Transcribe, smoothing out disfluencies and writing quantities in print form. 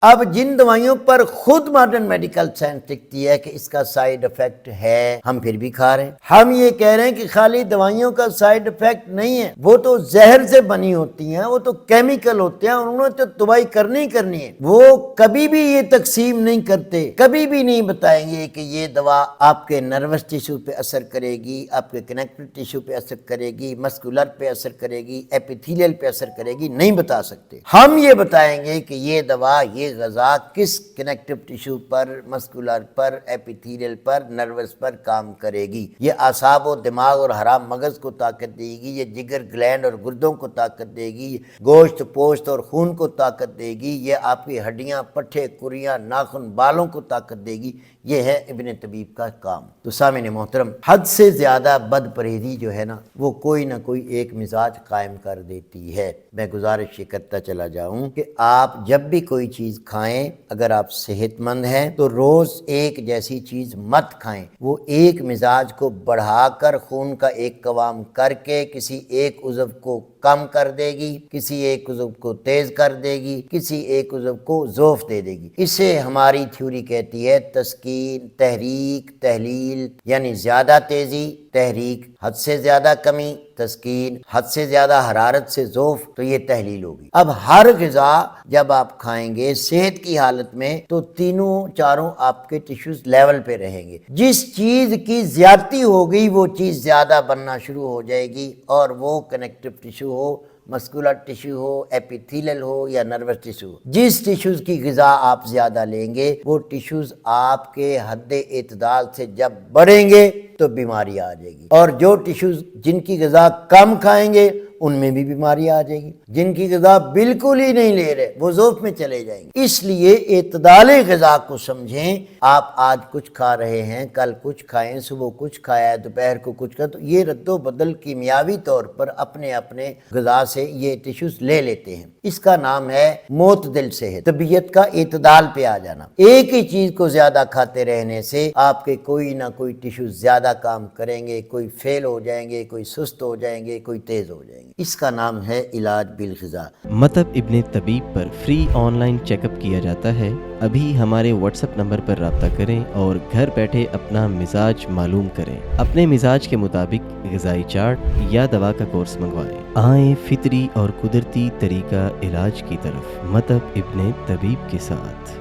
اب جن دوائیوں پر خود ماڈرن میڈیکل سائنس لکھتی ہے کہ اس کا سائیڈ افیکٹ ہے، ہم پھر بھی کھا رہے ہیں۔ ہم یہ کہہ رہے ہیں کہ خالی دوائیوں کا سائیڈ افیکٹ نہیں ہے، وہ تو زہر سے بنی ہوتی ہیں، وہ تو کیمیکل ہوتے ہیں، انہوں نے تو دوائی کرنی ہے۔ وہ کبھی بھی یہ تقسیم نہیں کرتے، کبھی بھی نہیں بتائیں گے کہ یہ دوا آپ کے نروس ٹیشو پہ اثر کرے گی، آپ کے کنیکٹیو ٹیشو پہ اثر کرے گی، مسکولر پہ اثر کرے گی، ایپیتھیلیل پہ اثر کرے گی، نہیں بتا سکتے۔ ہم یہ بتائیں گے کہ یہ دوا، یہ غذا کس کنیکٹیو ٹیشو پر، مسکولر پر، ایپیتھیلیل پر، نروس پر کام کرے گی۔ یہ اعصاب و دماغ اور حرام مغز کو طاقت دے گی، یہ جگر گلینڈ اور گردوں کو طاقت دے گی، گوشت پوشت اور خون کو طاقت دے گی، یہ آپ کی ہڈیاں، پٹھے، کریاں، ناخن، بالوں کو طاقت دے گی۔ یہ ہے ابن طبیب کا کام۔ تو سامعین محترم، حد سے زیادہ بد پرہیزی جو ہے نا، وہ کوئی نہ کوئی ایک مزاج قائم کر دیتی ہے۔ میں گزارش یہ کرتا چلا جاؤں کہ آپ جب بھی کوئی چیز کھائیں، اگر آپ صحت مند ہیں تو روز ایک جیسی چیز مت کھائیں۔ وہ ایک مزاج کو بڑھا کر، خون کا ایک قوام کر کے کسی ایک عضو کو کم کر دے گی، کسی ایک عضو کو تیز کر دے گی، کسی ایک عضو کو ضعف دے دے گی۔ اسے ہماری تھیوری کہتی ہے تسکین، تحریک، تحلیل، یعنی زیادہ تیزی، تحریک، حد سے زیادہ کمی، تسکین، حد سے زیادہ حرارت سے ضعف، تو یہ تحلیل ہوگی۔ اب ہر غذا جب آپ کھائیں گے صحت کی حالت میں، تو تینوں چاروں آپ کے ٹیشوز لیول پہ رہیں گے۔ جس چیز کی زیادتی ہوگی وہ چیز زیادہ بننا شروع ہو جائے گی، اور وہ کنیکٹیو ٹیشو ہو، مسکولر ٹیشو ہو، ایپیتھیلیل ہو یا نروس ٹیشو ہو۔ جس ٹیشوز کی غذا آپ زیادہ لیں گے، وہ ٹیشوز آپ کے حد اعتدال سے جب بڑھیں گے تو بیماری آ جائے گی، اور جو ٹیشوز جن کی غذا کم کھائیں گے ان میں بھی بیماری آ جائے گی۔ جن کی غذا بالکل ہی نہیں لے رہے وہ ضعف میں چلے جائیں گے۔ اس لیے اعتدال غذا کو سمجھیں۔ آپ آج کچھ کھا رہے ہیں، کل کچھ کھائیں، صبح کچھ کھایا ہے، دوپہر کو کچھ کھایا، تو یہ رد و بدل کیمیاوی طور پر اپنے اپنے غذا سے یہ ٹیشوز لے لیتے ہیں۔ اس کا نام ہے معتدل صحت، طبیعت کا اعتدال پہ آ جانا۔ ایک ہی چیز کو زیادہ کھاتے رہنے سے آپ کے کوئی نہ کوئی ٹیشوز زیادہ کام کریں گے، کوئی فیل ہو جائیں گے، کوئی سست ہو جائیں گے، کوئی تیز ہو جائیں گے۔ اس کا نام ہے علاج بالغذا۔ مطب ابن طبیب پر free online check up کیا جاتا ہے۔ ابھی ہمارے واٹس ایپ نمبر پر رابطہ کریں اور گھر بیٹھے اپنا مزاج معلوم کریں۔ اپنے مزاج کے مطابق غذائی چارٹ یا دوا کا کورس منگوائیں۔ آئیں فطری اور قدرتی طریقہ علاج کی طرف، مطب ابن طبیب کے ساتھ۔